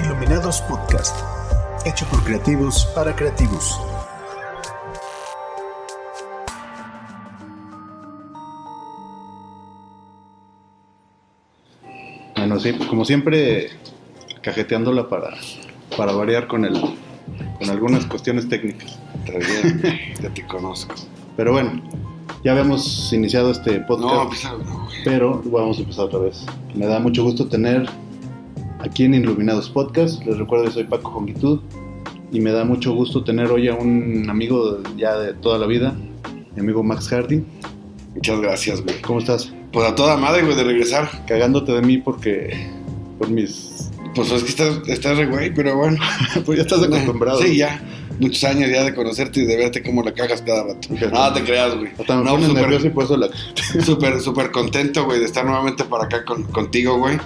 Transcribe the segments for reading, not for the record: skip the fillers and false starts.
Iluminados Podcast, hecho por creativos para creativos. Bueno, sí, como siempre, cajeteándola para variar con algunas cuestiones técnicas. Está bien, ya te conozco. Pero bueno, ya habíamos iniciado este podcast, No. pero vamos a empezar otra vez. Me da mucho gusto tener aquí en Iluminados Podcast. Les recuerdo que soy Paco Jongitud y me da mucho gusto tener hoy a un amigo ya de toda la vida, mi amigo Max Hardy. Muchas gracias, güey. ¿Cómo estás? Pues a toda madre, güey, de regresar. Cagándote de mí por mis... Pues es que estás re güey, pero bueno. Pues ya estás acostumbrado. Sí, ya. Muchos años ya de conocerte y de verte cómo la cagas cada rato. Fíjate. No te creas, güey. Hasta me pones nervioso y por eso la... Súper contento, güey, de estar nuevamente por acá contigo, güey.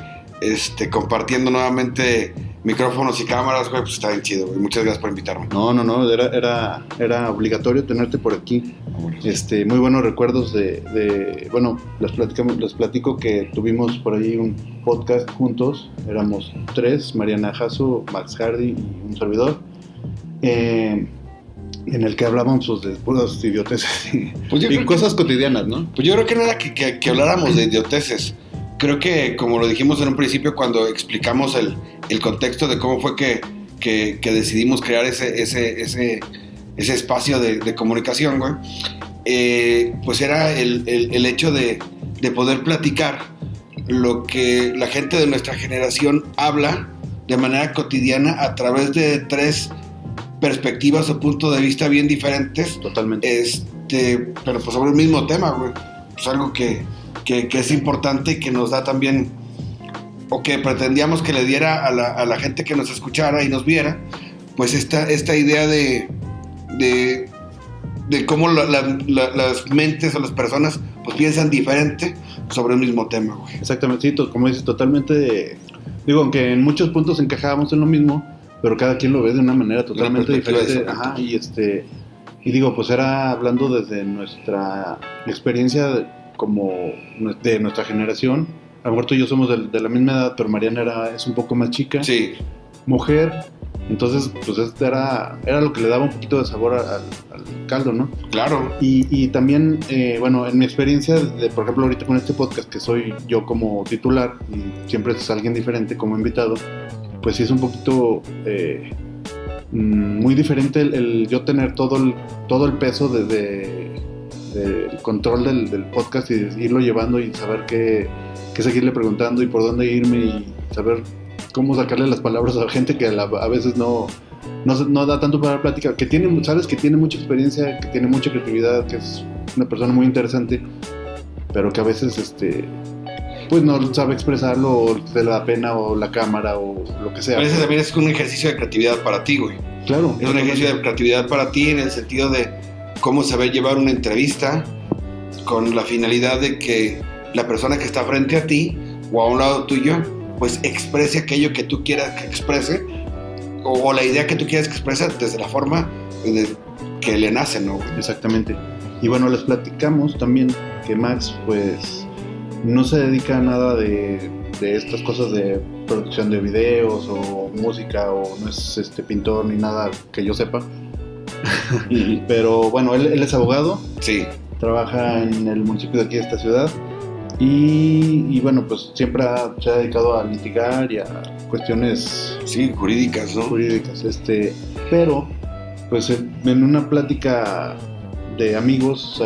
Compartiendo nuevamente micrófonos y cámaras, güey, pues está bien chido, güey. Muchas gracias por invitarme. No, era obligatorio tenerte por aquí. Muy buenos recuerdos bueno, les platico que tuvimos por ahí un podcast juntos. Éramos 3, Mariana Jasso, Max Hardy y un servidor. En el que hablábamos pues, de puras idioteces y cosas cotidianas, ¿no? Pues yo creo que no era que habláramos de idioteces. Creo que, como lo dijimos en un principio, cuando explicamos el contexto de cómo fue que decidimos crear ese espacio de comunicación, güey, pues era el hecho de poder platicar lo que la gente de nuestra generación habla de manera cotidiana a través de 3 perspectivas o puntos de vista bien diferentes. Totalmente. Pero pues sobre el mismo tema, güey. Pues algo que es importante y que nos da también, o que pretendíamos que le diera a la gente que nos escuchara y nos viera, pues esta idea de cómo las mentes o las personas pues piensan diferente sobre el mismo tema, güey. Exactamente, sí, como dices, totalmente. Digo, aunque en muchos puntos encajábamos en lo mismo, pero cada quien lo ve de una manera totalmente diferente. Ajá, y digo, pues era hablando desde nuestra experiencia como de nuestra generación. A lo mejor tú y yo somos de la misma edad, pero Mariana es un poco más chica. Sí. Mujer. Entonces, pues era lo que le daba un poquito de sabor al caldo, ¿no? Claro. Y también, bueno, en mi experiencia, por ejemplo, ahorita con este podcast, que soy yo como titular y siempre es alguien diferente como invitado, pues sí es un poquito muy diferente el yo tener todo el peso del control del podcast y irlo llevando y saber qué seguirle preguntando y por dónde irme y saber cómo sacarle las palabras a gente que a veces no da tanto para la plática, sabes que tiene mucha experiencia, que tiene mucha creatividad, que es una persona muy interesante, pero que a veces pues no sabe expresarlo, o te da pena, o la cámara, o lo que sea. A veces también es un ejercicio de creatividad para ti, güey. Claro. Es un ejercicio de creatividad para ti en el sentido de cómo saber llevar una entrevista con la finalidad de que la persona que está frente a ti o a un lado tuyo pues exprese aquello que tú quieras que exprese o la idea que tú quieras que exprese desde la forma que le nace, ¿no? Exactamente. Y bueno, les platicamos también que Max pues no se dedica a nada de estas cosas de producción de videos o música, o no es pintor ni nada que yo sepa. Pero bueno, él es abogado. Sí. Trabaja en el municipio de aquí de esta ciudad. Y bueno, pues siempre se ha dedicado a litigar y a cuestiones jurídicas, ¿no? Jurídicas, pero pues en una plática de amigos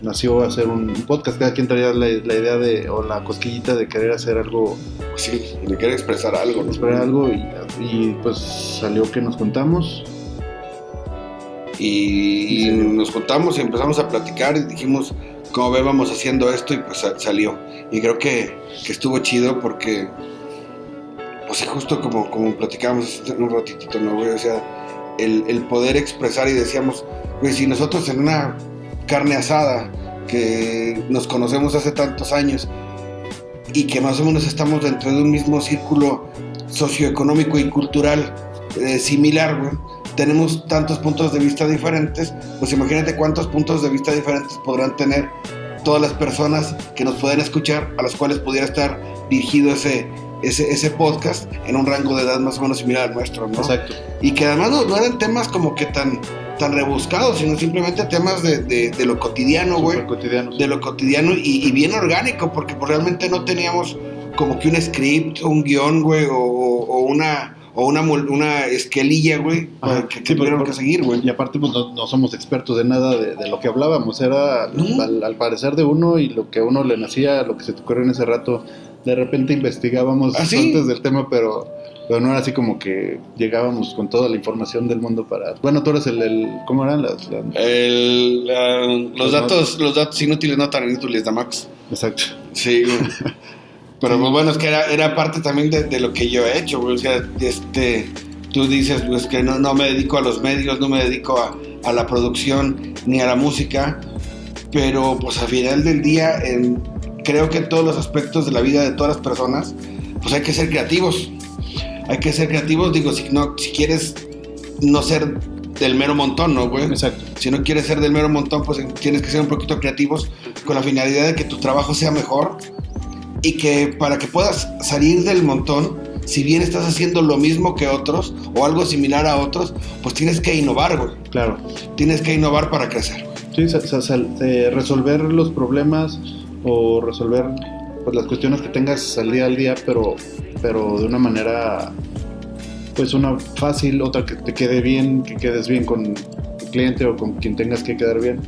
nació hacer un podcast. Cada quien traía la idea o la cosquillita de querer hacer algo. Sí, de querer expresar algo, ¿no? Y pues salió que nos juntamos. Y nos juntamos y empezamos a platicar y dijimos, ¿cómo vamos haciendo esto? Y pues salió. Y creo que estuvo chido porque, pues justo como platicábamos un ratitito, ¿no, güey? O sea, el poder expresar, y decíamos, güey, si nosotros en una carne asada que nos conocemos hace tantos años y que más o menos estamos dentro de un mismo círculo socioeconómico y cultural similar, güey, tenemos tantos puntos de vista diferentes, pues imagínate cuántos puntos de vista diferentes podrán tener todas las personas que nos pueden escuchar, a las cuales pudiera estar dirigido ese podcast en un rango de edad más o menos similar al nuestro, ¿no? Exacto. Y que además no eran temas como que tan rebuscados, sino simplemente temas de lo cotidiano, güey. De lo cotidiano y bien orgánico, porque pues realmente no teníamos como que un script, un guión, güey, o una esquelilla, güey, que tuvieron que seguir, güey. Y aparte, pues no somos expertos de nada de lo que hablábamos. Era al parecer de uno y lo que a uno le nacía, lo que se te ocurrió en ese rato. De repente investigábamos antes del tema, pero no era así como que llegábamos con toda la información del mundo para... Bueno, tú eres ¿cómo eran los datos inútiles, no tan inútiles de Max. Exacto. Sí, güey. Pero pues, bueno, es que era parte también de lo que yo he hecho, güey. O sea, tú dices pues que no me dedico a los medios, no me dedico a la producción ni a la música, pero pues al final del día creo que en todos los aspectos de la vida de todas las personas pues hay que ser creativos. Hay que ser creativos, digo, si quieres no ser del mero montón, ¿no, güey? Exacto. Si no quieres ser del mero montón, pues tienes que ser un poquito creativos con la finalidad de que tu trabajo sea mejor y que para que puedas salir del montón, si bien estás haciendo lo mismo que otros o algo similar a otros, pues tienes que innovar, güey. Claro. Tienes que innovar para crecer, güey. Sí, resolver los problemas o resolver pues las cuestiones que tengas al día, pero de una manera, pues una fácil, otra que te quede bien, que quedes bien con el cliente o con quien tengas que quedar bien.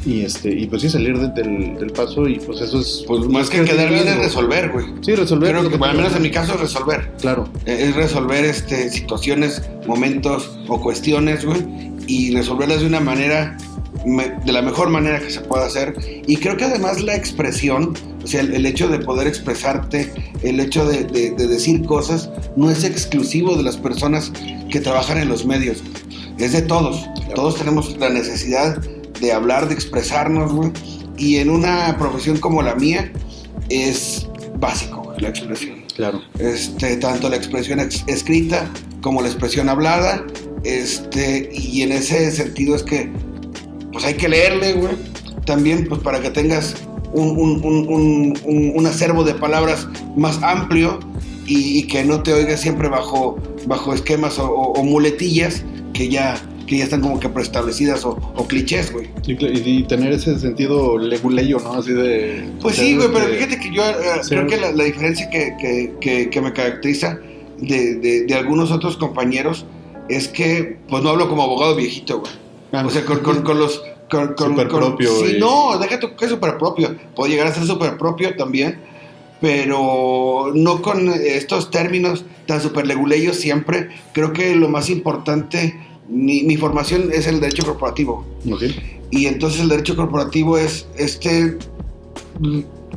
Y pues sí, salir del paso y pues eso es... Pues más que quedar bien es resolver, güey. Sí, resolver. Creo que al menos en mi caso es resolver. Claro. Es resolver situaciones, momentos o cuestiones, güey, y resolverlas de una manera, de la mejor manera que se pueda hacer. Y creo que además la expresión, o sea, el hecho de poder expresarte, el hecho de decir cosas, no es exclusivo de las personas que trabajan en los medios, es de todos. Claro. Todos tenemos la necesidad de hablar, de expresarnos, güey. Y en una profesión como la mía es básico, güey, la expresión. Claro. Tanto la expresión escrita como la expresión hablada. Y en ese sentido es que pues hay que leerle, güey. También pues para que tengas un acervo de palabras más amplio y que no te oigas siempre bajo esquemas o muletillas que ya están como que preestablecidas o clichés, güey. Y tener ese sentido leguleyo, ¿no? Así de... Pues sí, güey, pero fíjate que yo creo que la diferencia que me caracteriza de algunos otros compañeros es que, pues no hablo como abogado viejito, güey. O sea, con los... Súper propio. Sí, no, déjate que es súper propio. Puedo llegar a ser súper propio también, pero no con estos términos tan súper leguleyos siempre. Creo que lo más importante... Mi formación es el derecho corporativo. Okay. Y entonces el derecho corporativo es este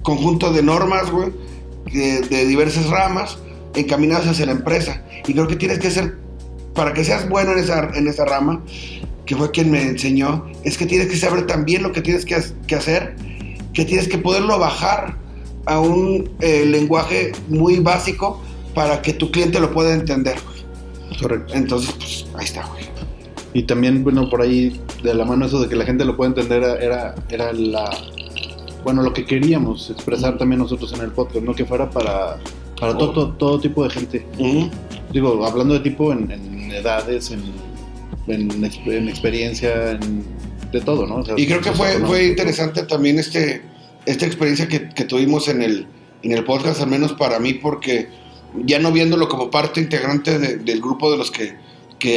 conjunto de normas, güey, de diversas ramas encaminadas hacia la empresa. Y creo que tienes que ser, para que seas bueno en esa rama, que fue quien me enseñó, es que tienes que saber también lo que tienes que hacer, que tienes que poderlo bajar a un lenguaje muy básico para que tu cliente lo pueda entender, güey. Correcto. Entonces, pues, ahí está, güey. Y también, bueno, por ahí, de la mano eso de que la gente lo pueda entender, era lo que queríamos expresar también nosotros en el podcast, ¿no? Que fuera para todo tipo de gente. Uh-huh. Digo, hablando de tipo en edades, en experiencia, de todo, ¿no? O sea, y creo que fue interesante también esta experiencia que tuvimos en el podcast, al menos para mí, porque ya no viéndolo como parte integrante del grupo de los que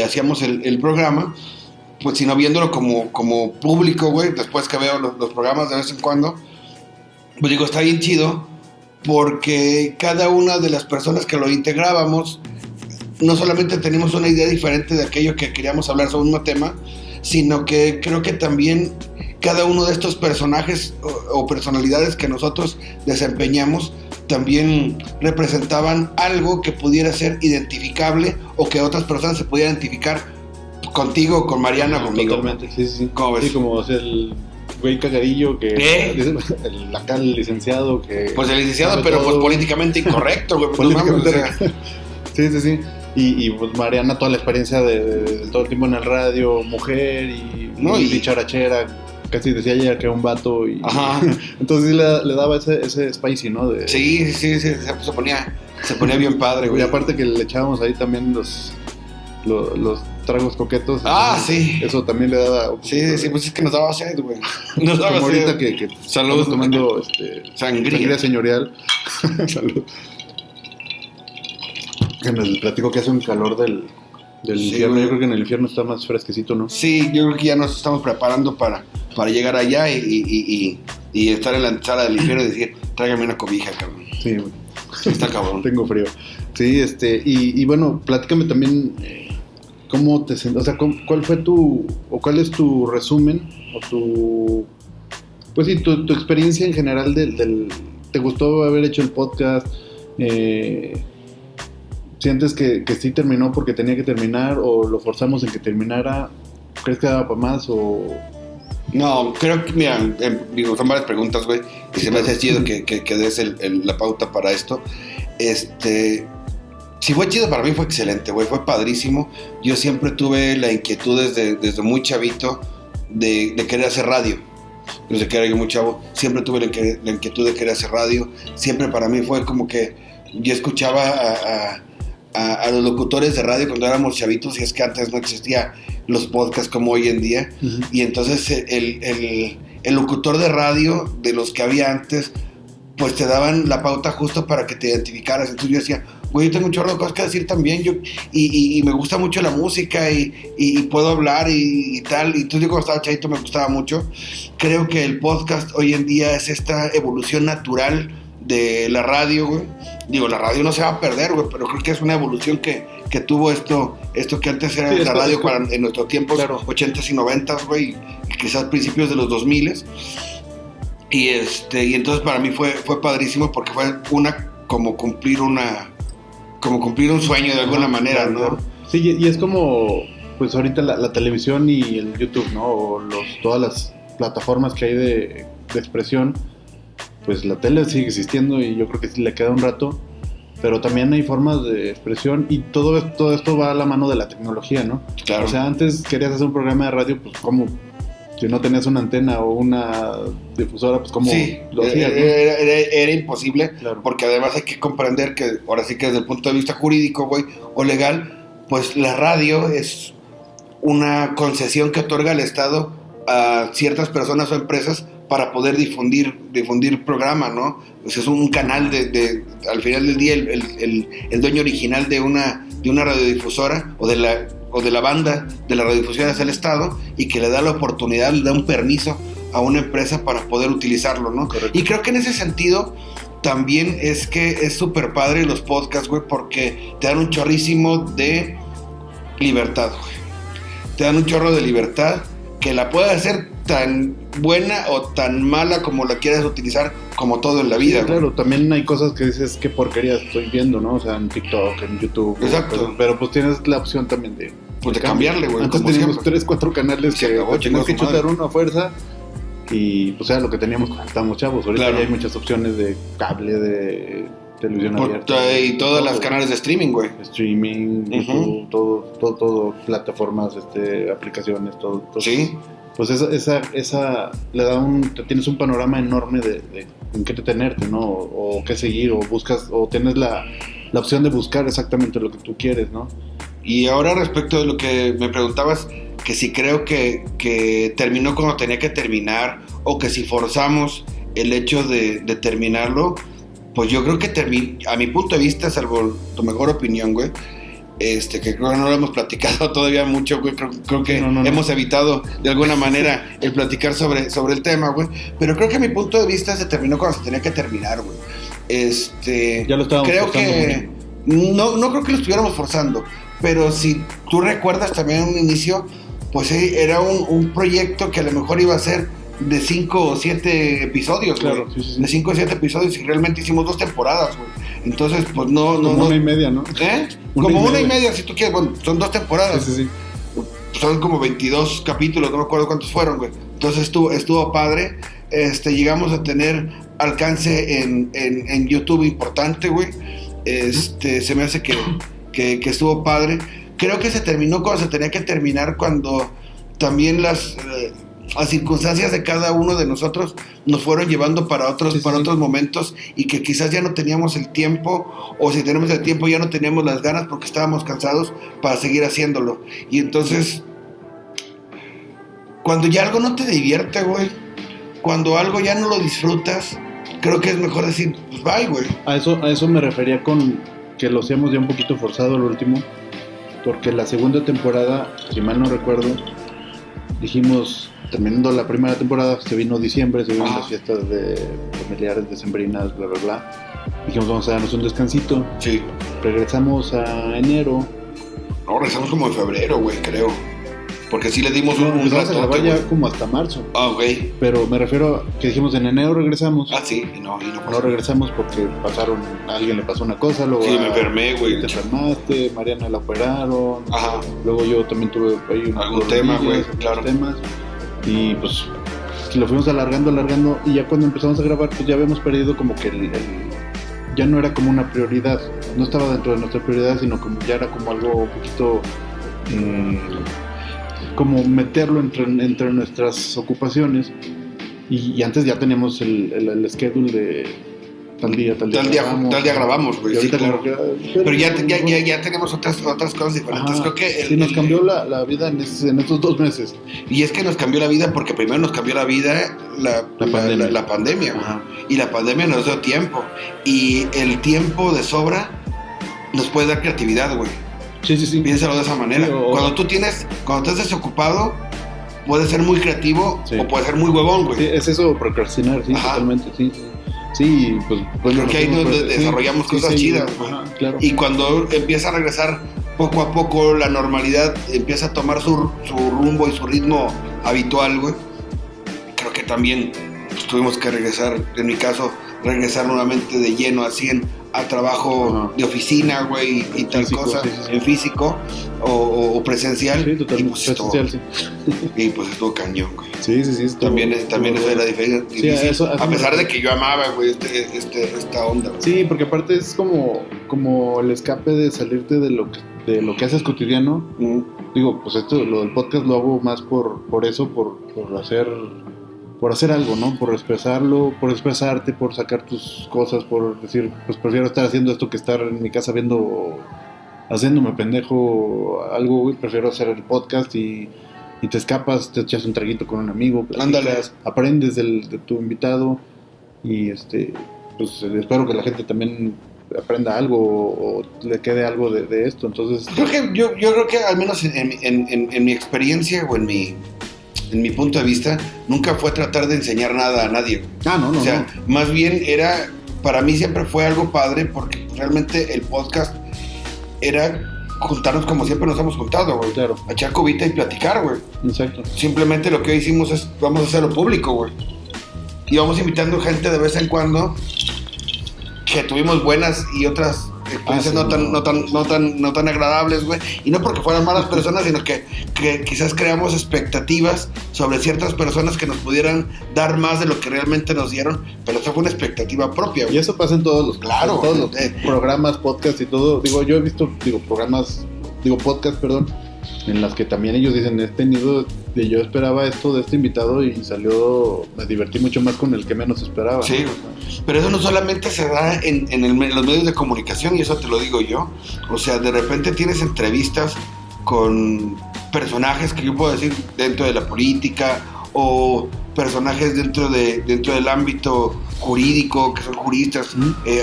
hacíamos el programa, pues sino viéndolo como público, güey, después que veo los programas de vez en cuando, pues digo, está bien chido, porque cada una de las personas que lo integrábamos, no solamente teníamos una idea diferente de aquello que queríamos hablar sobre un tema, sino que creo que también cada uno de estos personajes o personalidades que nosotros desempeñamos también representaban algo que pudiera ser identificable o que otras personas se pudieran identificar contigo, con Mariana, conmigo. Totalmente, sí. ¿Cómo ves? Sí, como el güey cagadillo que... Acá el licenciado que... Pues el licenciado, pero pues políticamente incorrecto, güey. Políticamente... Sí. Y pues Mariana, toda la experiencia de todo el tiempo en el radio, mujer y dicharachera, casi decía ella que era un vato y... Ajá. Entonces sí le daba ese spicy, ¿no? Sí, se ponía Se ponía bien padre, güey. Y aparte que le echábamos ahí también los tragos coquetos. Sí. Eso también le daba... Sí, pues es que nos daba sed, güey. Nos daba como sed. ahorita que Salud. estamos tomando Sangría señorial. Salud. Que les platico que hace un calor del infierno. Güey. Yo creo que en el infierno está más fresquecito, ¿no? Sí, yo creo que ya nos estamos preparando para llegar allá y estar en la sala del infierno y decir, tráigame una cobija, cabrón. Sí, güey. Está cabrón. Tengo frío. Sí, y bueno, platícame también cómo te sientes, o sea, cuál fue cuál es tu resumen o pues sí, tu experiencia en general ¿te gustó haber hecho el podcast? ¿Sientes que sí terminó porque tenía que terminar o lo forzamos en que terminara? ¿Crees que daba para más o...? No, creo que, mira, digo, son varias preguntas, güey, y se me hace chido que des la pauta para esto. Si fue chido, para mí fue excelente, güey, fue padrísimo. Yo siempre tuve la inquietud desde muy chavito de querer hacer radio. Desde que era yo muy chavo, siempre tuve la inquietud de querer hacer radio. Siempre para mí fue como que yo escuchaba a los locutores de radio cuando éramos chavitos, y es que antes no existía los podcasts como hoy en día. Uh-huh. Y entonces el locutor de radio de los que había antes, pues te daban la pauta justo para que te identificaras. Entonces yo decía, güey, yo tengo un chorro de cosas que decir también, y me gusta mucho la música y puedo hablar y tal. Y entonces yo cuando estaba chavito me gustaba mucho. Creo que el podcast hoy en día es esta evolución natural de la radio, güey. Digo, la radio no se va a perder, güey, pero creo que es una evolución que tuvo esto que antes era la radio en nuestros tiempos, claro, 80s y 90s, güey, y quizás principios de los 2000s. Y entonces para mí fue padrísimo porque fue como cumplir un sueño de alguna manera, ¿no? Sí, y es como, pues ahorita la televisión y el YouTube, ¿no? O todas las plataformas que hay de expresión. Pues la tele sigue existiendo y yo creo que sí le queda un rato, pero también hay formas de expresión y todo esto va a la mano de la tecnología, ¿no? Claro. O sea, antes querías hacer un programa de radio, pues como si no tenías una antena o una difusora, pues como sí, lo hacías, ¿no? Era imposible, claro. Porque además hay que comprender que ahora sí que desde el punto de vista jurídico, güey, o legal, pues la radio es una concesión que otorga el Estado a ciertas personas o empresas para poder difundir programa, ¿no? Pues es un canal al final del día el dueño original de una radiodifusora o de la banda de la radiodifusión es el Estado, y que le da la oportunidad, le da un permiso a una empresa para poder utilizarlo, ¿no? Correcto. Y creo que en ese sentido también es que es súper padre los podcasts, güey, porque te dan un chorrísimo de libertad, güey. Te dan un chorro de libertad que la puedes hacer tan buena o tan mala como la quieras utilizar, como todo en la vida. Sí, claro, también hay cosas que dices, qué porquería estoy viendo, ¿no? O sea, en TikTok, en YouTube. Exacto. Pero pues tienes la opción también de cambiarle, güey. Antes teníamos 3-4 canales que teníamos que chutar uno a fuerza, y pues era lo que teníamos cuando estábamos chavos. Ahorita claro, ya hay muchas opciones de cable, de televisión abierta. Y todas las canales de streaming, güey. Streaming, uh-huh. YouTube, todo, plataformas, aplicaciones, todo. Sí. Pues esa le da tienes un panorama enorme de en qué detenerte, ¿no? O qué seguir, o buscas, o tienes la opción de buscar exactamente lo que tú quieres, ¿no? Y ahora respecto de lo que me preguntabas, que si creo que terminó cuando tenía que terminar, o que si forzamos el hecho de terminarlo, pues yo creo que a mi punto de vista, salvo tu mejor opinión, güey, que creo que no lo hemos platicado todavía mucho, güey. Creo que hemos evitado de alguna manera el platicar sobre el tema, güey. Pero creo que a mi punto de vista se terminó cuando se tenía que terminar, güey. Ya lo estábamos creo forzando, que no creo que lo estuviéramos forzando, pero si tú recuerdas también un inicio, pues era un proyecto que a lo mejor iba a ser de 5 o 7 episodios, claro, güey. Sí. De 5 o 7 episodios, y realmente hicimos 2 temporadas, güey. Entonces, pues no. Como una y media, ¿no? Como una y media, si tú quieres. Bueno, son 2 temporadas. Sí. Son como 22 capítulos, no me acuerdo cuántos fueron, güey. Entonces estuvo padre. Llegamos a tener alcance en YouTube importante, güey. Se me hace que estuvo padre. Creo que se terminó cuando se tenía que terminar, cuando también las circunstancias de cada uno de nosotros nos fueron llevando para otros momentos, y que quizás ya no teníamos el tiempo, o si tenemos el tiempo ya no teníamos las ganas porque estábamos cansados para seguir haciéndolo. Y entonces, cuando ya algo no te divierte, güey, cuando algo ya no lo disfrutas, creo que es mejor decir, pues bye, güey. A eso me refería con que lo hacíamos ya un poquito forzado el último, porque la segunda temporada, si mal no recuerdo, dijimos, terminando la primera temporada, se vino diciembre, se vino las fiestas familiares, decembrinas, bla, bla, bla. Dijimos, vamos a darnos un descansito. Sí. Regresamos a enero. No, regresamos como en febrero, güey, creo. Porque sí le dimos un rato. A grabar ya güey. como hasta marzo. Güey. Pero me refiero a que dijimos en enero regresamos. Sí, y no No regresamos porque a alguien le pasó una cosa, luego sí, me enfermé, güey. Te enfermaste, Mariana la operaron. Ajá. Luego yo también tuve ahí algún tema, güey, claro. Temas. Y pues lo fuimos alargando, y ya cuando empezamos a grabar, pues ya habíamos perdido como que ya no era como una prioridad, no estaba dentro de nuestra prioridad, sino como ya era como algo un poquito como meterlo entre nuestras ocupaciones, y antes ya teníamos el schedule de tal día grabamos, güey. Sí, claro. Pero ya tenemos otras cosas diferentes. Ajá, creo que nos cambió la vida en estos 2 meses. Y es que nos cambió la vida porque primero nos cambió la vida la pandemia, güey. Y la pandemia nos dio tiempo, y el tiempo de sobra nos puede dar creatividad, güey. Sí. Piénsalo de esa manera. Sí, cuando estás desocupado, puedes ser muy creativo, o puedes ser muy huevón, güey. Sí, es eso, procrastinar, sí. Ajá. Totalmente, sí. Sí, pues creo que ahí nos desarrollamos cosas chidas, güey. Claro. Y cuando empieza a regresar poco a poco la normalidad, empieza a tomar su rumbo y su ritmo habitual, güey. Creo que también pues, tuvimos que regresar, en mi caso, regresar nuevamente de lleno a 100 a trabajo de oficina, güey, y tal físico, cosa, sí. en físico o presencial. Sí, totalmente. Y pues presencial, y pues estuvo cañón, güey. Sí. También eso era difícil. Sí, eso a pesar de que yo amaba, güey, esta onda, güey. Sí, porque aparte es como el escape de salirte de lo que haces cotidiano. Digo, pues lo del podcast lo hago más por eso, por hacer algo, ¿no? Por expresarlo, por expresarte, por sacar tus cosas, por decir, pues prefiero estar haciendo esto que estar en mi casa haciéndome pendejo algo, güey. Prefiero hacer el podcast y te escapas, te echas un traguito con un amigo, platicas, aprendes de tu invitado, y pues espero que la gente también aprenda algo o le quede algo de esto. Entonces yo creo que al menos en mi experiencia o en mi punto de vista, nunca fue tratar de enseñar nada a nadie. No. O sea, más bien para mí siempre fue algo padre, porque realmente el podcast era juntarnos como siempre nos hemos juntado, güey. Claro. A echar cubita y platicar, güey. Exacto. Simplemente lo que hicimos es, vamos a hacerlo público, güey. Y vamos invitando gente de vez en cuando, que tuvimos buenas y otras experiencias no tan agradables, güey. Y no porque fueran malas personas, sino que quizás creamos expectativas sobre ciertas personas que nos pudieran dar más de lo que realmente nos dieron, pero eso fue una expectativa propia, güey. Y eso pasa en todos los programas, podcasts y todo. Yo he visto podcasts, en las que también ellos dicen, he tenido, yo esperaba esto de este invitado y salió, me divertí mucho más con el que menos esperaba. Sí, pero eso no solamente se da en los medios de comunicación, y eso te lo digo yo. O sea, de repente tienes entrevistas con personajes que yo puedo decir dentro de la política, o personajes dentro del ámbito jurídico, que son juristas,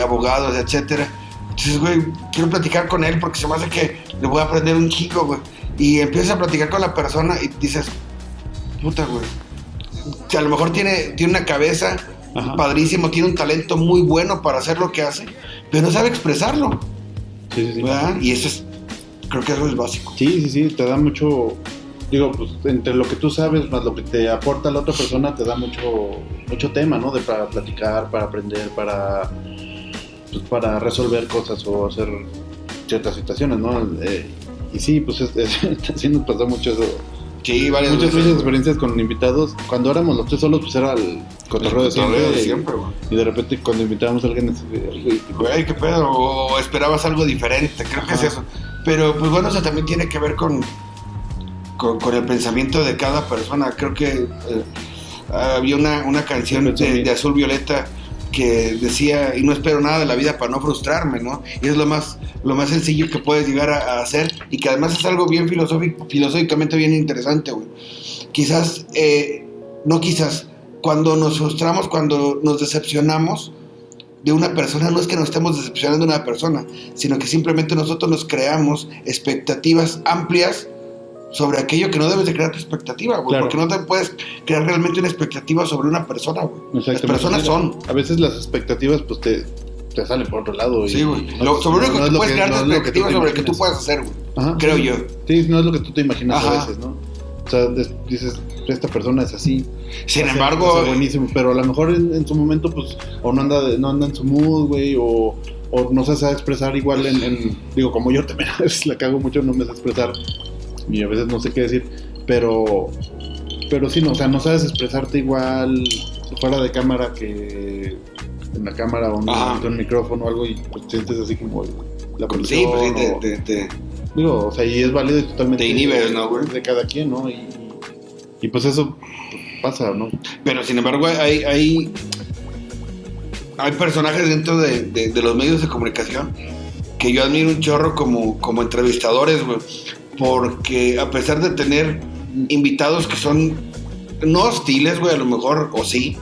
abogados, etcétera. Entonces, güey, quiero platicar con él porque se me hace que le voy a aprender un chico, güey. Y empiezas a platicar con la persona y dices, puta, güey, que a lo mejor tiene una cabeza padrísimo, tiene un talento muy bueno para hacer lo que hace, pero no sabe expresarlo. Sí. ¿Verdad? Y creo que eso es básico. Sí, te da mucho, pues entre lo que tú sabes más lo que te aporta la otra persona, te da mucho tema, ¿no? Para platicar, para aprender, para resolver cosas o hacer ciertas situaciones, ¿no? Y sí, pues sí nos pasó mucho eso. Sí, muchas experiencias con invitados. Cuando éramos los tres solos, pues era el cotorreo de siempre, güey. Y de repente cuando invitábamos a alguien, güey, qué pedo, o esperabas algo diferente, creo que es eso. Pero pues bueno, eso también tiene que ver con con el pensamiento de cada persona. Creo que había una canción de Azul Violeta que decía, y no espero nada de la vida para no frustrarme, ¿no? Y es lo más sencillo que puedes llegar a hacer, y que además es algo bien filosóficamente bien interesante, güey. Cuando nos frustramos, cuando nos decepcionamos de una persona, no es que nos estemos decepcionando de una persona, sino que simplemente nosotros nos creamos expectativas amplias sobre aquello que no debes de crear tu expectativa, güey, claro. Porque no te puedes crear realmente una expectativa sobre una persona, güey. Las personas son. A veces las expectativas, pues, te salen por otro lado. Sí, güey. Sobre lo que tú puedes crear tu expectativa sobre lo que tú puedes hacer, güey. Ajá, creo yo. Sí, no es lo que tú te imaginas a veces, ¿no? O sea, dices, esta persona es así. Sin embargo... Es buenísimo, pero a lo mejor en su momento, pues, o no anda en su mood, güey, o no se sabe expresar igual digo, como yo también a veces la cago mucho, no me sé expresar. Y a veces no sé qué decir, pero sí, no, o sea, no sabes expresarte igual fuera de cámara que en la cámara o en un micrófono o algo, y pues sientes así como la presión. Sí, pues sí, digo, o sea, y es válido y totalmente te inhibes, ¿no, güey? De cada quien, ¿no? Y pues eso pasa, ¿no? Pero sin embargo hay personajes dentro de los medios de comunicación que yo admiro un chorro como entrevistadores, güey. Porque a pesar de tener invitados que son no hostiles, güey, a lo mejor, o sí,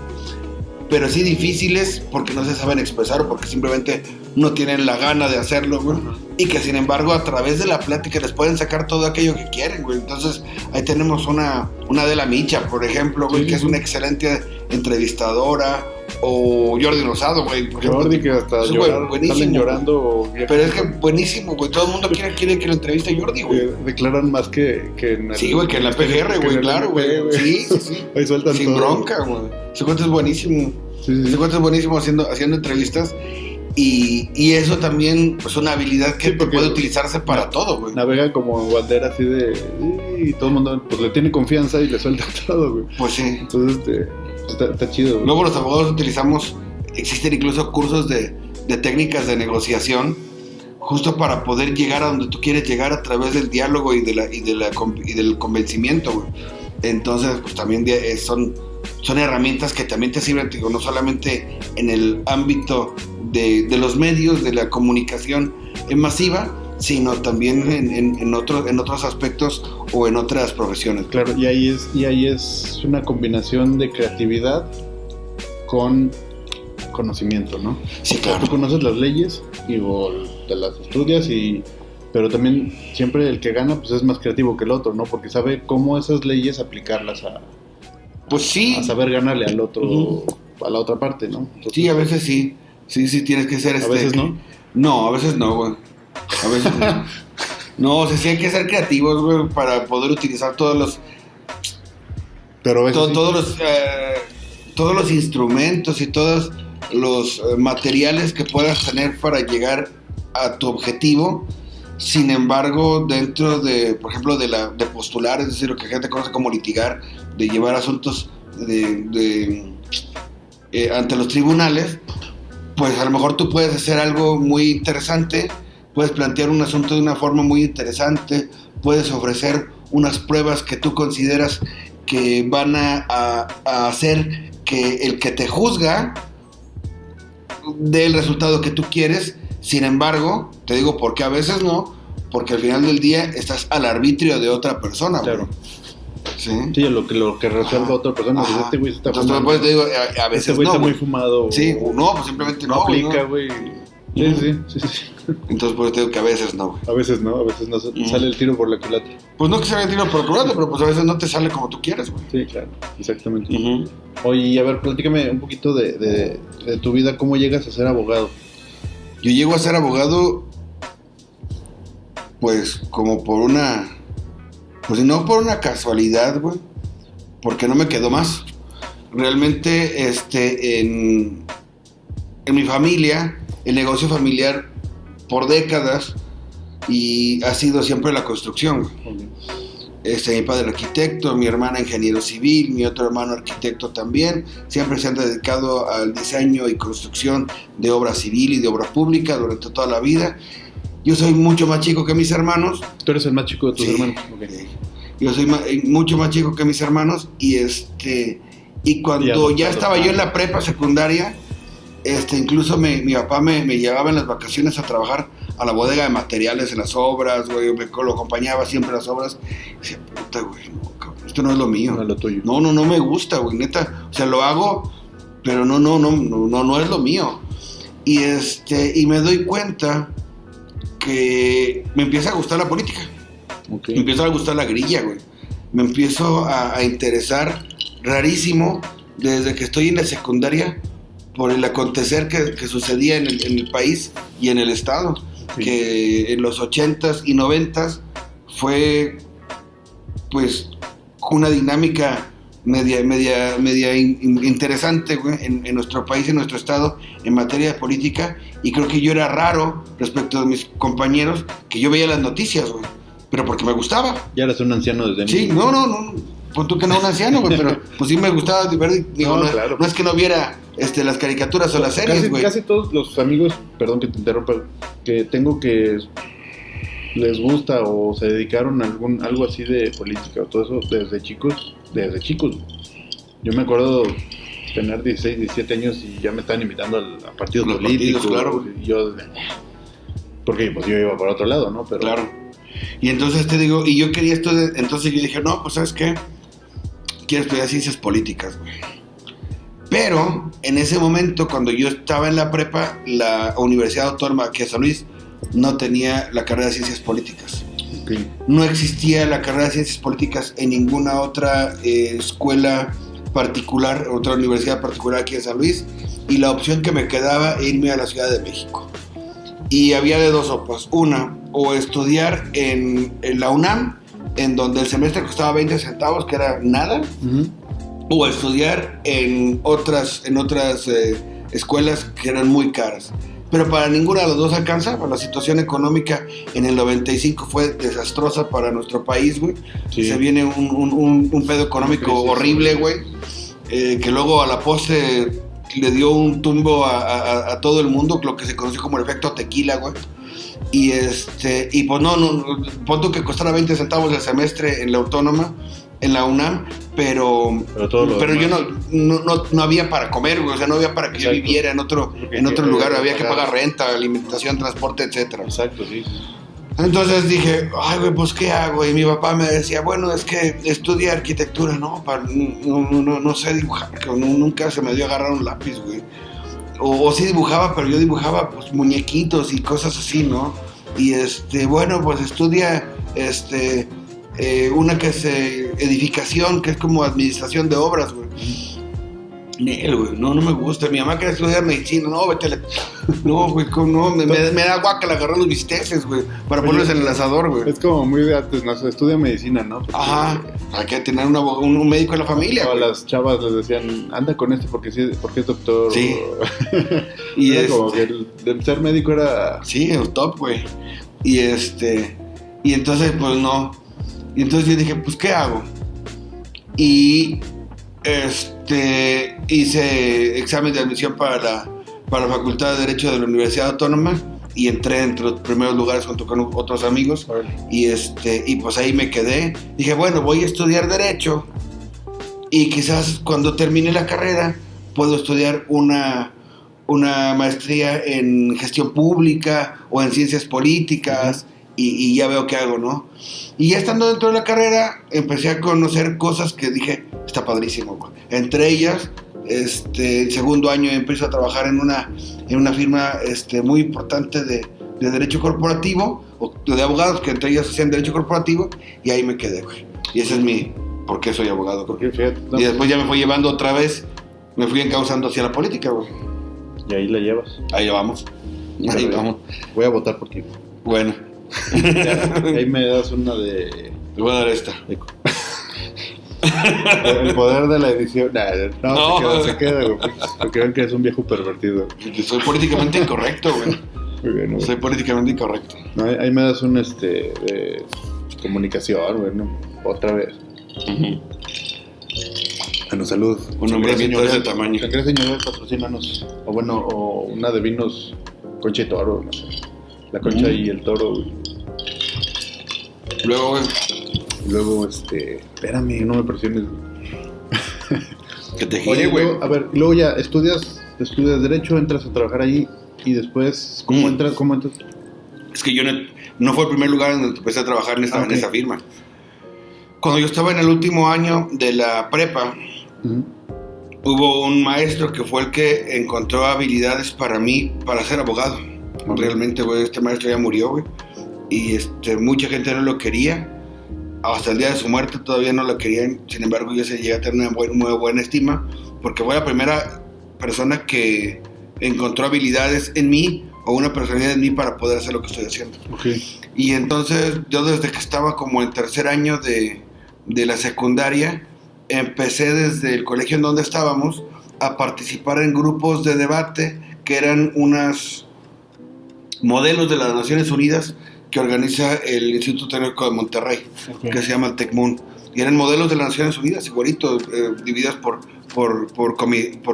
pero sí difíciles porque no se saben expresar o porque simplemente no tienen la gana de hacerlo, güey. Y que sin embargo a través de la plática les pueden sacar todo aquello que quieren, güey. Entonces ahí tenemos una Adela Micha, por ejemplo, güey, que es una excelente entrevistadora. O Jordi Rosado, güey. Jordi, que hasta salen llorando. Pero es que buenísimo, güey. Todo el mundo quiere que lo entreviste a Jordi, güey. Declaran más que en el... Sí, güey, que en la PGR, güey, claro, güey. Sí. Ahí sueltan sin todo. Bronca, güey. Ese cuento es buenísimo. Sí. Ese cuento es buenísimo haciendo entrevistas. Y eso también es una habilidad que puede utilizarse para todo, güey. Navega como bandera así de... Y todo el mundo pues le tiene confianza y le suelta todo, güey. Pues sí. Entonces, está chido, güey. Luego los abogados existen incluso cursos de técnicas de negociación, justo para poder llegar a donde tú quieres llegar a través del diálogo y del convencimiento, güey. Entonces, pues también son herramientas que también te sirven, digo, no solamente en el ámbito de los medios, de la comunicación masiva, sino también en otros aspectos o en otras profesiones. Claro, y ahí es una combinación de creatividad con conocimiento, ¿no? Sí, claro. Tú conoces las leyes y te las estudias, pero también siempre el que gana pues es más creativo que el otro, ¿no? Porque sabe cómo esas leyes aplicarlas pues sí, a saber ganarle al otro, a la otra parte, ¿no? Entonces, sí, a veces sí. Sí, tienes que ser ¿A veces no? No, a veces no, güey. A veces no. No, o sea, sí hay que ser creativos, güey, para poder utilizar todos los... Pero a veces todos los instrumentos y todos los materiales que puedas tener para llegar a tu objetivo. Sin embargo, dentro de, por ejemplo, de postular, es decir, lo que la gente conoce como litigar, de llevar asuntos ante los tribunales, pues a lo mejor tú puedes hacer algo muy interesante, puedes plantear un asunto de una forma muy interesante, puedes ofrecer unas pruebas que tú consideras que van a hacer que el que te juzga dé el resultado que tú quieres. Sin embargo, te digo por qué a veces no, porque al final del día estás al arbitrio de otra persona. Claro. Sí, lo que resuelva otra persona. Pues este güey está fumado. Entonces, te digo, a veces este güey está wey. muy fumado. Sí, no, pues simplemente no. No aplica, güey. Sí. Entonces, pues te digo que a veces no, güey. A veces no sale el tiro por la culata. Pues no que salga el tiro por la culata, pero pues a veces no te sale como tú quieres, güey. Sí, claro, exactamente. Oye, a ver, platícame un poquito de tu vida. ¿Cómo llegas a ser abogado? Yo llego a ser abogado, pues como por una... Pues no por una casualidad, güey, porque no me quedó más. Realmente, en mi familia, el negocio familiar por décadas y ha sido siempre la construcción, güey. Mi padre arquitecto, mi hermana ingeniero civil, mi otro hermano arquitecto también. Siempre se han dedicado al diseño y construcción de obra civil y de obra pública durante toda la vida. Yo soy mucho más chico que mis hermanos. ¿Tú eres el más chico de tus hermanos? Okay. Yo soy mucho más chico que mis hermanos y cuando ya estaba yo en la prepa secundaria, incluso mi papá me llevaba en las vacaciones a trabajar a la bodega de materiales en las obras, güey, lo acompañaba siempre en las obras. Y decía, puta, güey, no, cabrón, esto no es lo mío. No es lo tuyo. No me gusta, güey, neta. O sea, lo hago, pero no es lo mío. Y me doy cuenta que me empieza a gustar la política. Okay. Me empieza a gustar la grilla, güey. Me empiezo a interesar rarísimo desde que estoy en la secundaria por el acontecer que sucedía en el país y en el estado. Sí. Que en los 80s y 90s fue pues una dinámica media interesante, güey, en nuestro país, en nuestro estado, en materia de política, y creo que yo era raro respecto de mis compañeros, que yo veía las noticias, güey, pero porque me gustaba. Ya eres un anciano desde niño. Sí, no, pon tú que no un anciano, güey, pero pues sí me gustaba, digo, claro. No es que no viera las caricaturas o las series, güey. Casi todos los amigos, perdón que te interrumpa, que tengo que les gusta o se dedicaron a algo así de política o todo eso desde chicos. Yo me acuerdo tener 16, 17 años y ya me estaban invitando a partidos políticos. Claro. Y yo, porque pues yo iba por otro lado, ¿no? Pero, claro. Y entonces te digo, y yo quería entonces yo dije, no, pues ¿sabes qué? Quiero estudiar ciencias políticas, güey. Pero en ese momento, cuando yo estaba en la prepa, la Universidad Autónoma de San Luis no tenía la carrera de ciencias políticas. Okay. No existía la carrera de ciencias políticas en ninguna otra escuela particular, otra universidad particular aquí en San Luis, y la opción que me quedaba era irme a la Ciudad de México. Y había de dos sopas. Una, o estudiar en la UNAM, en donde el semestre costaba 20 centavos, que era nada, o estudiar en otras escuelas que eran muy caras. Pero para ninguna de las dos alcanzaba. La situación económica en el 95 fue desastrosa para nuestro país, güey. Sí. Se viene un pedo económico horrible, güey, que luego a la postre le dio un tumbo a todo el mundo, lo que se conoció como el efecto tequila, güey. Y pues punto que costara 20 centavos el semestre en la autónoma, en la UNAM, pero yo no había para comer, güey, o sea, no había para que yo viviera en otro lugar, había que pagar renta, alimentación, transporte, etcétera. Exacto, sí. Entonces dije, ay, güey, pues ¿qué hago? Y mi papá me decía, bueno, es que estudia arquitectura, no sé dibujar, que nunca se me dio a agarrar un lápiz, güey. O sí dibujaba, pero yo dibujaba pues muñequitos y cosas así, ¿no? Y bueno, pues estudia una que es edificación, que es como administración de obras, güey. No me gusta. Mi mamá quería estudiar medicina, no, vete. No, güey, no, me da guácala agarrar los bisteces, güey, para ponerlos en el asador, güey. Es como muy de antes, ¿no? Se estudia medicina, ¿no? Porque, ajá, hay que tener un médico en la familia, güey. A las chavas les decían, anda con porque es doctor. Sí. Y era como que el ser médico era... Sí, el top, güey. Y entonces, pues no. Y entonces yo dije, pues, ¿qué hago? Y hice examen de admisión para la Facultad de Derecho de la Universidad Autónoma y entré entre los primeros lugares junto con otros amigos. Y pues ahí me quedé. Dije, bueno, voy a estudiar Derecho y quizás cuando termine la carrera puedo estudiar una maestría en gestión pública o en ciencias políticas. Y ya veo qué hago, ¿no? Y ya estando dentro de la carrera, empecé a conocer cosas que dije, está padrísimo, güey. Entre ellas, el segundo año empecé a trabajar en una firma muy importante de derecho corporativo, o de abogados, que entre ellas hacían derecho corporativo, y ahí me quedé, güey. Y ese es ¿por qué soy abogado? Porque, fíjate, no. Y después ya me fui llevando otra vez, me fui encauzando hacia la política, güey. Y ahí la llevas. Ahí vamos. Ahí vamos. Voy a votar por ti. Bueno. Ahí me das una de... Te voy a dar esta. El poder de la edición. No. Se queda, güey. Porque ven que es un viejo pervertido. Soy políticamente incorrecto, güey. Muy bien, güey. Soy políticamente incorrecto. No, ahí me das un de comunicación, güey, ¿no? Otra vez. Bueno, salud. Un nombramiento de ese tamaño. ¿Qué crees, señor? Patrocínanos. O una de vinos Concha y Toro, no sé. La Concha y el Toro, güey. Luego, güey, Y luego, espérame, no me presiones. Que te Oye, gire, güey. a ver, y luego ya estudias Derecho, entras a trabajar ahí y después, ¿cómo entras? Es que yo no fue el primer lugar en donde empecé a trabajar en esa firma. Cuando yo estaba en el último año de la prepa, hubo un maestro que fue el que encontró habilidades para mí para ser abogado. Realmente, güey, este maestro ya murió, güey. Y mucha gente no lo quería. Hasta el día de su muerte todavía no lo querían. Sin embargo, yo se llegué a tener una muy buena estima porque fue la primera persona que encontró habilidades en mí o una personalidad en mí para poder hacer lo que estoy haciendo. Y entonces yo desde que estaba como en tercer año de la secundaria, empecé desde el colegio en donde estábamos a participar en grupos de debate que eran unos modelos de las Naciones Unidas que organiza el Instituto Tecnológico de Monterrey, que se llama el TECMUN. Y eran modelos de las Naciones Unidas, igualitos, divididas por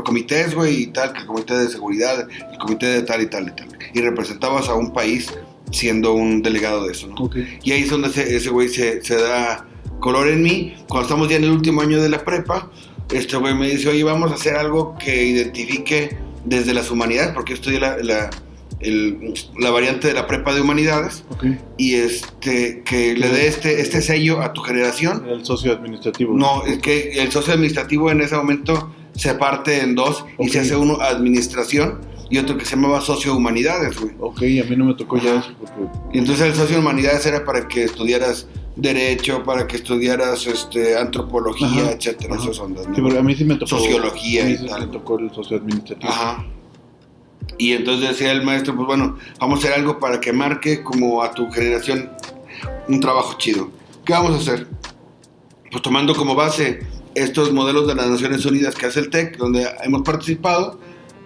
comités, güey, y tal, que el comité de seguridad, el comité de tal y tal y tal. Y representabas a un país siendo un delegado de eso, ¿no? Y ahí es donde ese güey se da color en mí. Cuando estamos ya en el último año de la prepa, este güey me dice, oye, vamos a hacer algo que identifique desde las humanidades, porque yo estudié la variante de la prepa de humanidades, y que le dé este sello a tu generación. El socio administrativo. No, es que el socio administrativo en ese momento se parte en dos y se hace uno administración y otro que se llamaba socio humanidades, güey. A mí no me tocó ya eso. Y entonces el socio humanidades era para que estudiaras derecho, para que estudiaras antropología, etcétera, esas ondas, ¿no? Sí, pero a mí sí me tocó sociología y tal. Me tocó el socio administrativo. Y entonces decía el maestro, pues bueno, vamos a hacer algo para que marque como a tu generación un trabajo chido. ¿Qué vamos a hacer? Pues tomando como base estos modelos de las Naciones Unidas que hace el TEC, donde hemos participado,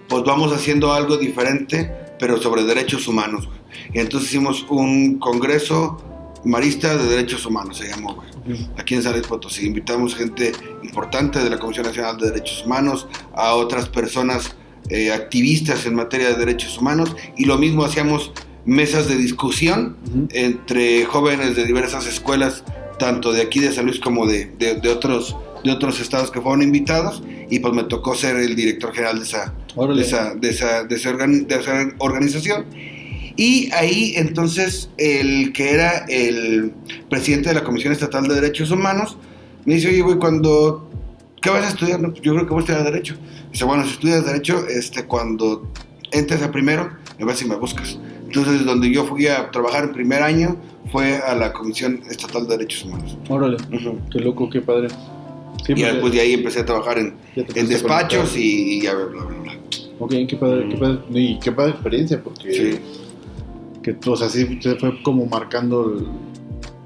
pues vamos haciendo algo diferente, pero sobre derechos humanos, güey. Y entonces hicimos un congreso marista de derechos humanos, se llamó, güey, aquí en San Luis Potosí. Invitamos gente importante de la Comisión Nacional de Derechos Humanos, a otras personas activistas en materia de derechos humanos, y lo mismo hacíamos mesas de discusión entre jóvenes de diversas escuelas, tanto de aquí de San Luis como de otros estados que fueron invitados, y pues me tocó ser el director general de esa organización. Y ahí entonces el que era el presidente de la Comisión Estatal de Derechos Humanos me dice, oye, güey, ¿qué vas a estudiar? No, pues yo creo que voy a estudiar Derecho. Dice, bueno, si estudias Derecho, cuando entres a primero, me vas y me buscas. Entonces, donde yo fui a trabajar en primer año fue a la Comisión Estatal de Derechos Humanos. Órale, qué loco, qué padre. Sí, y después de ahí empecé a trabajar en despachos y ya, bla, bla, bla. Ok, qué padre, y qué padre experiencia, porque sí. O sea, sí se fue como marcando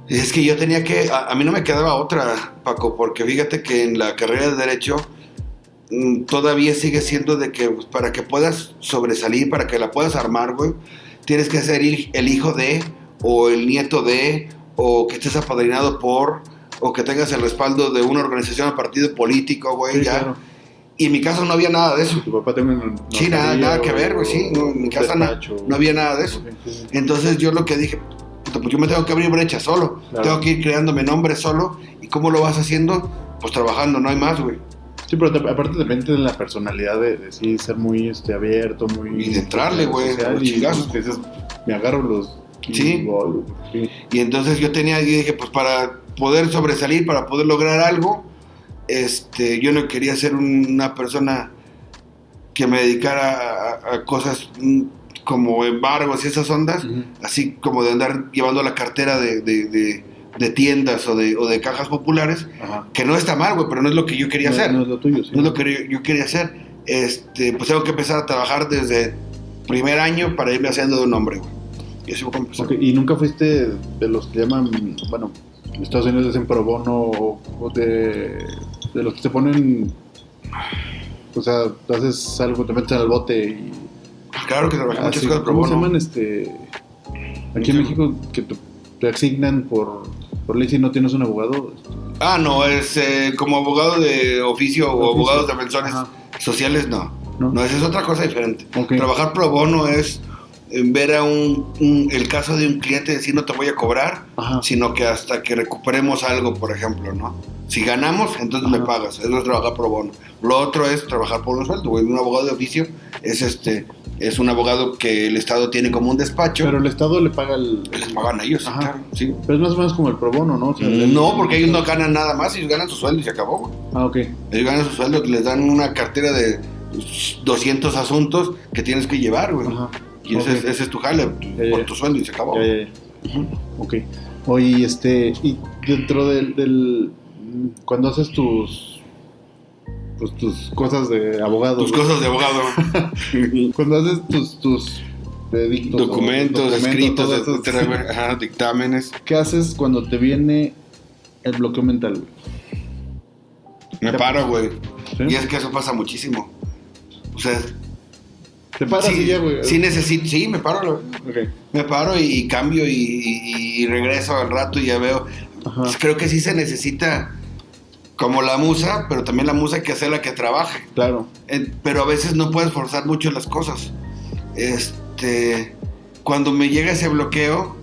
Es que yo tenía que, a mí no me quedaba otra, Paco, porque fíjate que en la carrera de Derecho todavía sigue siendo de que pues, para que puedas sobresalir, para que la puedas armar, güey, tienes que ser el hijo de, o el nieto de, o que estés apadrinado por, o que tengas el respaldo de una organización o partido político, güey, sí, ya. Claro. Y en mi casa no había nada de eso. Tu papá tiene una sí, nada que ver, güey, sí. No, en mi casa no había nada de eso. Sí. Entonces yo lo que dije, pues yo me tengo que abrir brecha solo. Claro. Tengo que ir creándome nombre solo. ¿Y cómo lo vas haciendo? Pues trabajando, no hay más, güey. Sí, pero aparte depende de la personalidad de sí, ser muy abierto, muy... Y de entrarle, güey, los chingazos. Me agarro los... Sí. Y entonces yo dije, pues para poder sobresalir, para poder lograr algo, yo no quería ser una persona que me dedicara a cosas como embargos y esas ondas, así como de andar llevando la cartera de tiendas o de cajas populares, que no está mal, güey, pero no es lo que yo quería hacer. No es lo tuyo, sí. No es lo que yo quería hacer. Pues tengo que empezar a trabajar desde primer año para irme haciendo de un hombre, güey. Y así fue como empezó. Okay. ¿Y nunca fuiste de los que llaman, bueno, en Estados Unidos hacen pro bono o de los que se ponen, o sea, haces algo, te metes al bote y... Claro que trabajé muchas cosas pro bono. ¿Cómo se llaman aquí en México que te asignan por ley si no tienes un abogado? No, es como abogado de oficio o abogados defensores sociales, no. No, esa es otra cosa diferente. Okay. Trabajar pro bono es ver a el caso de un cliente decir no te voy a cobrar, Ajá. sino que hasta que recuperemos algo, por ejemplo, ¿no? Si ganamos, entonces me pagas. Eso es trabajar pro bono. Lo otro es trabajar por un sueldo, güey. Un abogado de oficio es un abogado que el Estado tiene como un despacho. Pero el Estado le paga Les pagan a ellos, Ajá. claro, sí. Pero es más o menos como el pro bono, ¿no? O sea, No, porque ellos no ganan nada más, ellos ganan su sueldo y se acabó, güey. Ah, ok. Ellos ganan su sueldo, les dan una cartera de 200 asuntos que tienes que llevar, güey. Ajá. Y ese es tu jale, por tu sueldo y se acabó. Ya. Ok. Oye, y dentro del cuando haces tus cosas de abogado. Tus cosas de abogado. Cuando haces tus edictos, documentos, escritos, todo eso, etcétera, güey. Ajá, dictámenes. ¿qué haces cuando te viene el bloqueo mental, güey? Me paro, güey. ¿Sí? Y es que eso pasa muchísimo. O sea, ¿Te paras sí, y ya, güey? sí necesito, sí, me paro, güey. Ok. Me paro y cambio y regreso al rato y ya veo. Ajá. Pues creo que sí se necesita como la musa, pero también la musa hay que hacerla que trabaje. Claro. Pero a veces no puedes forzar mucho las cosas. Cuando me llega ese bloqueo,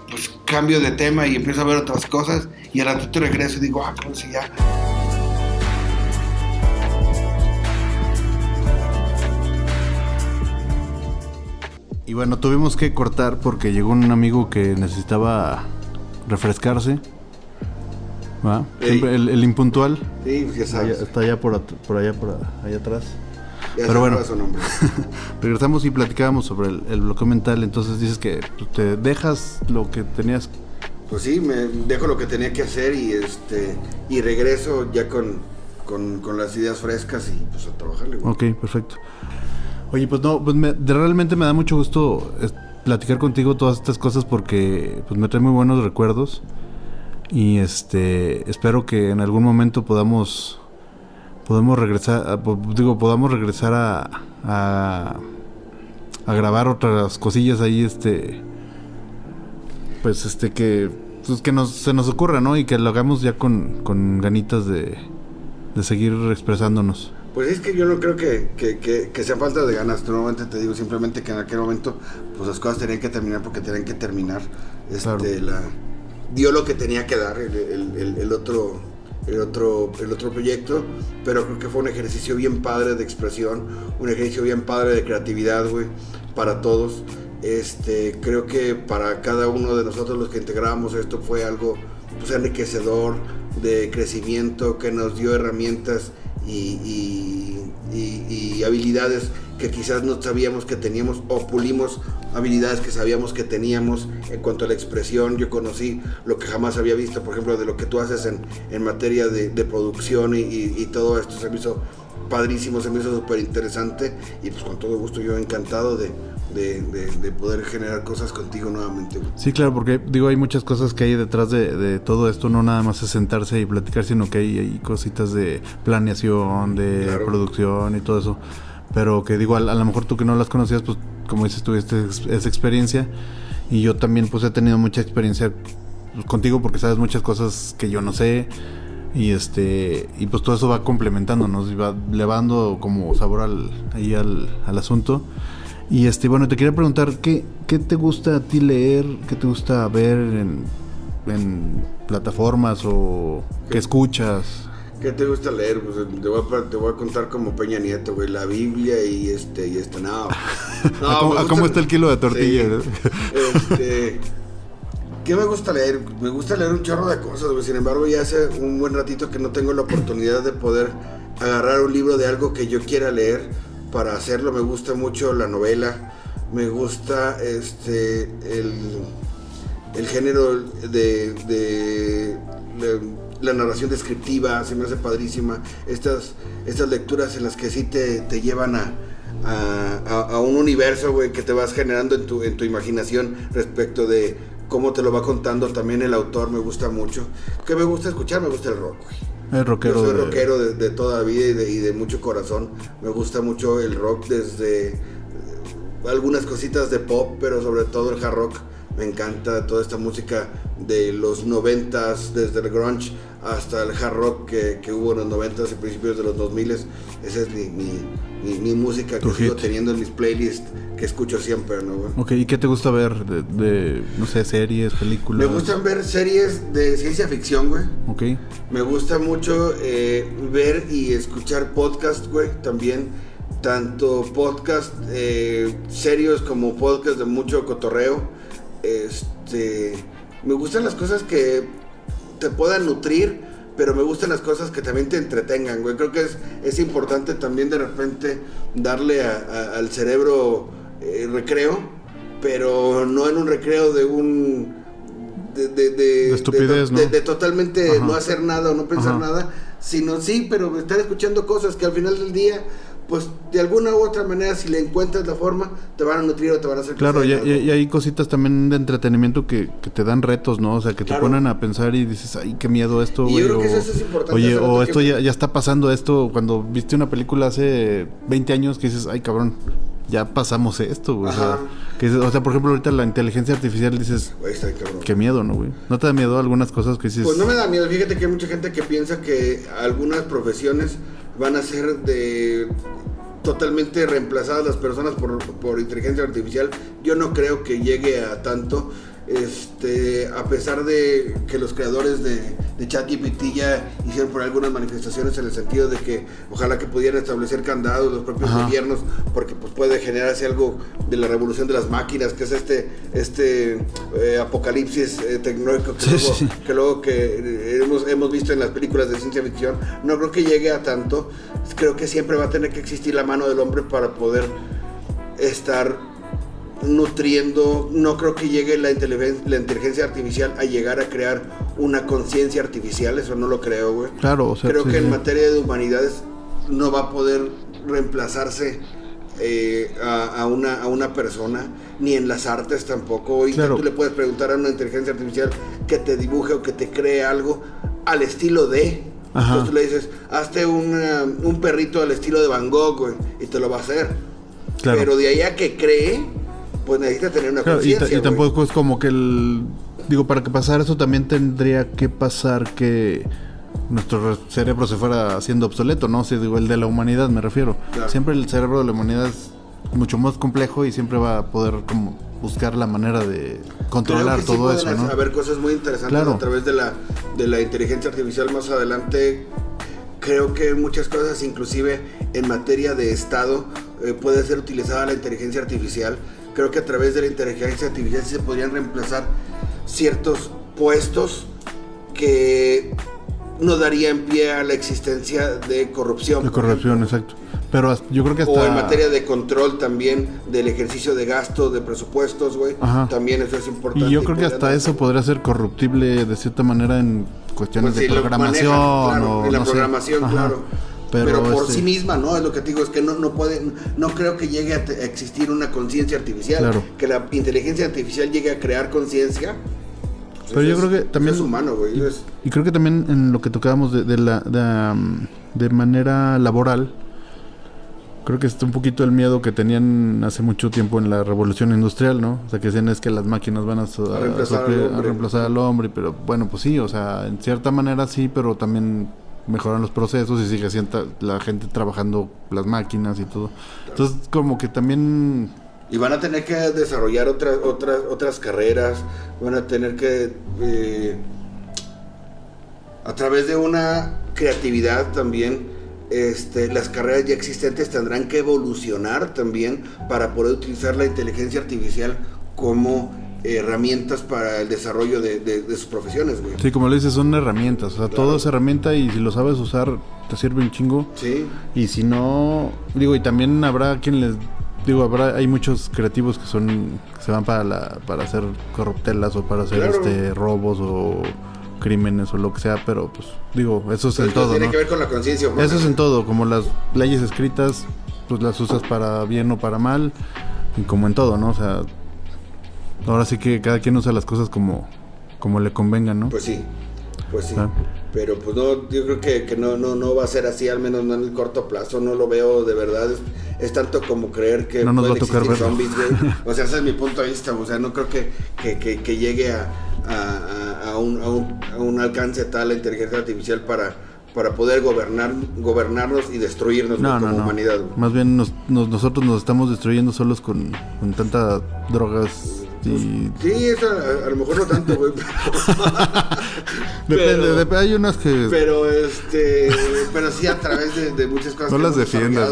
pues cambio de tema y empiezo a ver otras cosas y al ratito regreso y digo, pues sí, ya. Y bueno, tuvimos que cortar porque llegó un amigo que necesitaba refrescarse. ¿Va? Siempre el impuntual. Sí, pues ya sabes. Está allá por allá atrás. Ya Pero bueno, su nombre. regresamos y platicábamos sobre el bloqueo mental. Entonces dices que te dejas lo que tenías. Pues sí, me dejo lo que tenía que hacer y regreso ya con las ideas frescas y pues a trabajarle, güey. Ok, perfecto. Oye, pues no, pues realmente me da mucho gusto platicar contigo todas estas cosas porque pues me trae muy buenos recuerdos y espero que en algún momento podamos regresar, podamos regresar a grabar otras cosillas ahí, que se nos ocurra, ¿no? Y que lo hagamos ya con ganitas de seguir expresándonos. Pues es que yo no creo que sea falta de ganas. Normalmente te digo simplemente que en aquel momento pues las cosas tenían que terminar porque tenían que terminar. Claro. Dio lo que tenía que dar el otro proyecto, pero creo que fue un ejercicio bien padre de expresión, un ejercicio bien padre de creatividad, güey, para todos. Creo que para cada uno de nosotros los que integrábamos esto fue algo pues enriquecedor, de crecimiento, que nos dio herramientas y habilidades que quizás no sabíamos que teníamos, o pulimos habilidades que sabíamos que teníamos en cuanto a la expresión. Yo conocí lo que jamás había visto, por ejemplo, de lo que tú haces en materia de producción y todo esto. Se me hizo padrísimo, se me hizo súper interesante y pues con todo gusto yo encantado de poder generar cosas contigo nuevamente. Sí, claro, porque digo, hay muchas cosas que hay detrás de todo esto, no nada más es sentarse y platicar, sino que hay cositas de planeación, de Claro. producción y todo eso, pero que digo, a lo mejor tú que no las conocías, pues como dices, tuviste esa experiencia y yo también pues he tenido mucha experiencia pues, contigo porque sabes muchas cosas que yo no sé y pues todo eso va complementándonos y le va dando como sabor al asunto. Y bueno, te quería preguntar, ¿qué te gusta a ti leer? ¿Qué te gusta ver en plataformas o qué escuchas? ¿Qué te gusta leer? Pues te voy a contar como Peña Nieto, güey, la Biblia y no. ¿Cómo está el kilo de tortilla? Sí. ¿Qué me gusta leer? Me gusta leer un chorro de cosas, güey. Sin embargo, ya hace un buen ratito que no tengo la oportunidad de poder agarrar un libro de algo que yo quiera leer. Para hacerlo me gusta mucho la novela, me gusta el género de la narración descriptiva, se me hace padrísima. Estas lecturas en las que sí te llevan a un universo, güey, que te vas generando en tu imaginación respecto de cómo te lo va contando también el autor. Me gusta mucho. ¿Qué me gusta escuchar? Me gusta el rock, güey. Yo soy rockero de toda la vida y de mucho corazón. Me gusta mucho el rock, desde algunas cositas de pop, pero sobre todo el hard rock. Me encanta toda esta música de los 90s, desde el grunge hasta el hard rock que hubo en los 90s y principios de los 2000s. Ese es mi mi música que sigo teniendo en mis playlists que escucho siempre, ¿no, güey? Ok, ¿y qué te gusta ver de no sé, series, películas? Me gustan ver series de ciencia ficción, güey. Ok. Me gusta mucho ver y escuchar podcasts, güey, también. Tanto podcast serios como podcast de mucho cotorreo. Me gustan las cosas que te puedan nutrir, pero me gustan las cosas que también te entretengan, güey. Creo que es importante también de repente darle al cerebro recreo, pero no en un recreo de un... De estupidez, ¿no? De totalmente Ajá. no hacer nada o no pensar Ajá. nada, sino sí, pero estar escuchando cosas que al final del día, pues de alguna u otra manera, si le encuentras la forma, te van a nutrir o te van a hacer Claro, y crecer, ¿no? hay cositas también de entretenimiento que te dan retos, ¿no? O sea, que te Claro. ponen a pensar y dices, ay, qué miedo esto, Y güey. yo creo que eso es importante. Oye, hace o rato esto que- ya está pasando esto, cuando viste una película hace 20 años que dices, ay, cabrón, ya pasamos esto, güey. O sea, Ajá. que dices, o sea, por ejemplo, ahorita la inteligencia artificial dices, Güey, está cabrón. qué miedo, ¿no, güey? ¿No te da miedo algunas cosas que dices? Pues no me da miedo, fíjate que hay mucha gente que piensa que algunas profesiones van a ser totalmente reemplazadas las personas por inteligencia artificial. Yo no creo que llegue a tanto. A pesar de que los creadores de ChatGPT ya hicieron por algunas manifestaciones en el sentido de que ojalá que pudieran establecer candados los propios Ajá. gobiernos, porque pues puede generarse algo de la revolución de las máquinas, que es apocalipsis tecnológico que luego hemos visto en las películas de ciencia ficción. No creo que llegue a tanto. Creo que siempre va a tener que existir la mano del hombre para poder estar nutriendo. No creo que llegue la inteligencia artificial a llegar a crear una conciencia artificial, eso no lo creo, güey. Claro, o sea, Creo sí, que en sí. materia de humanidades no va a poder reemplazarse a una persona, ni en las artes tampoco. Y Claro. tú le puedes preguntar a una inteligencia artificial que te dibuje o que te cree algo al estilo de... Ajá. Entonces tú le dices, hazte un perrito al estilo de Van Gogh, güey, y te lo va a hacer. Claro. Pero de ahí a que cree, pues necesita tener una Claro, conciencia, y tampoco es como que digo, para que pasara eso también tendría que pasar que nuestro cerebro se fuera haciendo obsoleto, ¿no? O sea, digo, el de la humanidad me refiero. Claro. Siempre el cerebro de la humanidad es mucho más complejo y siempre va a poder como buscar la manera de controlar Creo que todo sí eso, pueden ¿no? haber cosas muy interesantes Claro. a través de la inteligencia artificial más adelante. Creo que muchas cosas, inclusive en materia de Estado, puede ser utilizada la inteligencia artificial. Creo que a través de la inteligencia artificial se podrían reemplazar ciertos puestos que no darían pie a la existencia de corrupción. De corrupción, exacto. Pero yo creo que hasta... O en materia de control también del ejercicio de gasto, de presupuestos, güey. Ajá. También eso es importante. Y yo creo que hasta podrían- eso podría ser corruptible de cierta manera en cuestiones Pues sí, de lo programación. manejan, claro, en la no sé. programación, Ajá. claro. Pero por este, sí misma, ¿no? Es lo que te digo, es que no creo que llegue a existir una conciencia artificial. Claro. Que la inteligencia artificial llegue a crear conciencia. Pues Pero yo eso creo que también... es humano, güey. Y creo que también en lo que tocábamos de manera laboral, creo que está un poquito el miedo que tenían hace mucho tiempo en la revolución industrial, ¿no? O sea, que decían es que las máquinas van a reemplazar al hombre, pero bueno, pues sí, o sea, en cierta manera sí, pero también mejoran los procesos y sigue siendo la gente trabajando las máquinas y todo. Entonces, como que también... Y van a tener que desarrollar otras carreras, van a tener que, a través de una creatividad también, las carreras ya existentes tendrán que evolucionar también para poder utilizar la inteligencia artificial como herramientas para el desarrollo de sus profesiones, güey. Sí, como le dices, son herramientas, o sea, Claro. todo es herramienta y si lo sabes usar, te sirve un chingo. Sí. Y si no, digo, y también habrá quien les... Digo, hay muchos creativos que se van para hacer corruptelas o para hacer Claro. robos o crímenes o lo que sea, pero pues digo, eso es en todo, Tiene ¿no? que ver con la conciencia humana. Eso es en todo, como las leyes escritas, pues las usas para bien o para mal, y como en todo, ¿no? O sea, ahora sí que cada quien usa las cosas como le convenga, ¿no? Pues sí. Ah. Pero pues no, yo creo que no va a ser así, al menos no en el corto plazo, no lo veo de verdad. Es tanto como creer que No nos pueden va a tocar existir verlo. zombies, güey. O sea, ese es mi punto de vista. O sea, no creo que llegue a un alcance tal la inteligencia artificial para poder gobernarnos y destruirnos como humanidad, güey. Más bien nosotros nos estamos destruyendo solos con tanta drogas y... Sí, eso a lo mejor no tanto, güey. Depende, hay unas que... Pero sí a través de muchas cosas no que las hemos defiendas,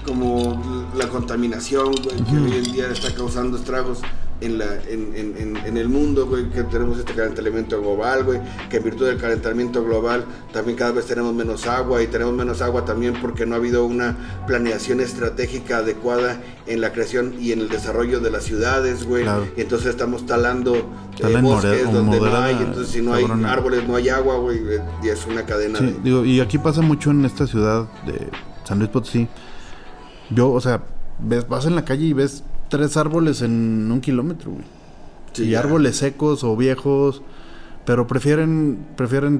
como la contaminación, güey, que hoy en día está causando estragos en el mundo, güey, que tenemos este calentamiento global, güey, que en virtud del calentamiento global también cada vez tenemos menos agua, y tenemos menos agua también porque no ha habido una planeación estratégica adecuada en la creación y en el desarrollo de las ciudades, güey. Claro. Y entonces estamos talando bosques donde no hay, entonces si no hay árboles no hay agua, güey, y es una cadena sí, digo, y aquí pasa mucho en esta ciudad de San Luis Potosí. Yo, o sea, vas en la calle y ves 3 árboles en 1 kilómetro, güey. Sí, y árboles secos o viejos, pero prefieren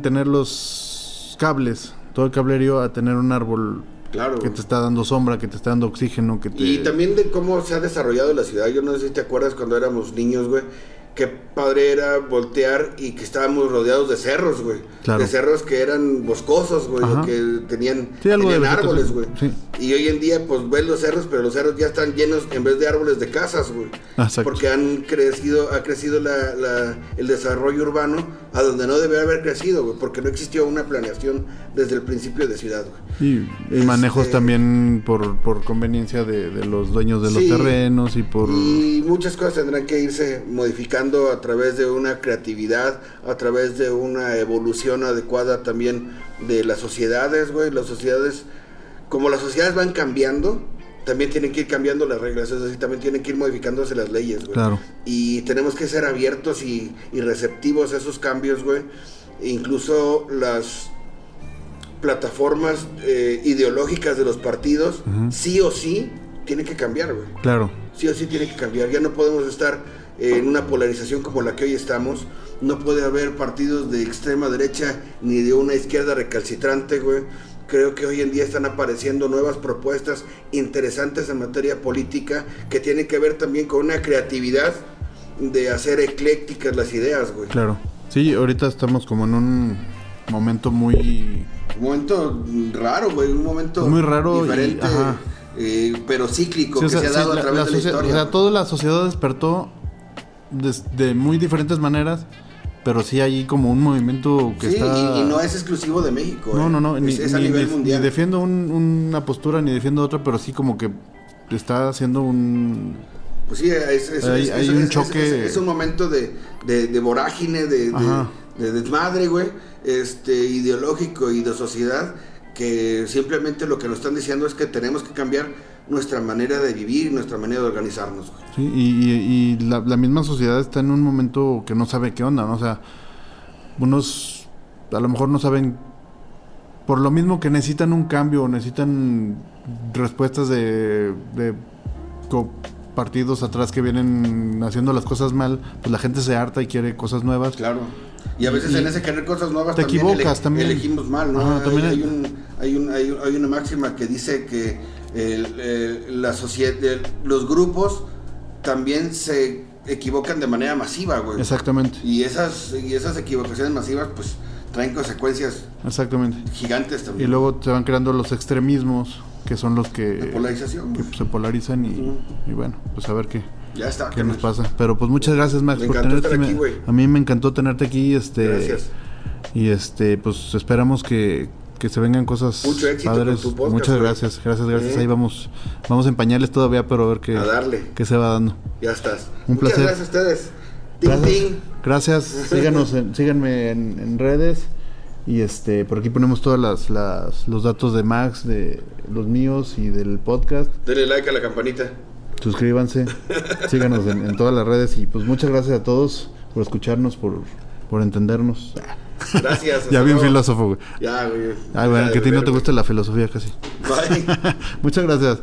tener los cables, todo el cablerío, a tener un árbol, claro, que te está dando sombra, que te está dando oxígeno, Y también de cómo se ha desarrollado la ciudad. Yo no sé si te acuerdas cuando éramos niños, güey, qué padre era voltear y que estábamos rodeados de cerros, güey. Claro. De cerros que eran boscosos, güey, que tenían árboles, güey. Sí. Y hoy en día, pues, ves los cerros, pero los cerros ya están llenos, en vez de árboles, de casas, güey. Porque ha crecido el desarrollo urbano a donde no debe haber crecido, güey, porque no existió una planeación desde el principio de ciudad, güey. Y manejos también por conveniencia de los dueños de los terrenos y muchas cosas tendrán que irse modificando a través de una creatividad, a través de una evolución adecuada también de las sociedades, güey. Las sociedades, como las sociedades van cambiando, también tienen que ir cambiando las reglas, es decir, también tienen que ir modificándose las leyes, güey. Claro. Y tenemos que ser abiertos y receptivos a esos cambios, güey. Incluso las plataformas ideológicas de los partidos, sí o sí, tienen que cambiar, güey. Claro. Sí o sí tienen que cambiar. Ya no podemos estar en una polarización como la que hoy estamos. No puede haber partidos de extrema derecha ni de una izquierda recalcitrante, güey. Creo que hoy en día están apareciendo nuevas propuestas interesantes en materia política que tienen que ver también con una creatividad de hacer eclécticas las ideas, güey. Claro. Sí, ahorita estamos como en un momento muy... Un momento raro, güey. Un momento muy raro diferente, pero cíclico, que se ha dado a través de la historia. O sea, toda la sociedad despertó de muy diferentes maneras, pero sí hay como un movimiento que está... y no es exclusivo de México. No, es a nivel mundial. Ni defiendo una postura, ni defiendo otra, pero sí como que está haciendo un... Pues sí, hay un choque... Es un momento de vorágine, de desmadre, güey, ideológico y de sociedad, que simplemente lo que nos están diciendo es que tenemos que cambiar nuestra manera de vivir, nuestra manera de organizarnos, güey. Sí, y la misma sociedad está en un momento que no sabe qué onda, ¿no? O sea, unos a lo mejor no saben, por lo mismo que necesitan un cambio, necesitan respuestas de partidos atrás que vienen haciendo las cosas mal, pues la gente se harta y quiere cosas nuevas. Claro. Y a veces en ese querer cosas nuevas te también equivocas, también elegimos mal, ¿no? Ajá, hay una máxima que dice que la sociedad, los grupos también se equivocan de manera masiva, güey. Exactamente. Y esas equivocaciones masivas, pues, traen consecuencias gigantes también. Y luego se van creando los extremismos, que son los que... La polarización. Que se polarizan y bueno, pues a ver qué... Ya está. ¿Qué nos pasa? Pero pues muchas gracias, Max, por tenerte aquí, güey. A mí me encantó tenerte aquí, Gracias. Y pues esperamos que se vengan cosas mucho éxito padres. Con tu podcast, muchas gracias. Ahí vamos a empañarles todavía, pero a ver qué se va dando. Ya estás. Un placer. Muchas gracias a ustedes. Gracias. Síganme en redes. Y por aquí ponemos todas los datos de Max, de los míos y del podcast. Denle like a la campanita. Suscríbanse, síganos en todas las redes y pues muchas gracias a todos por escucharnos, por entendernos. Gracias. Ya bien filósofo, güey. Ya, güey. Ay, bueno, que a ti no te gusta la filosofía casi. Bye. Muchas gracias.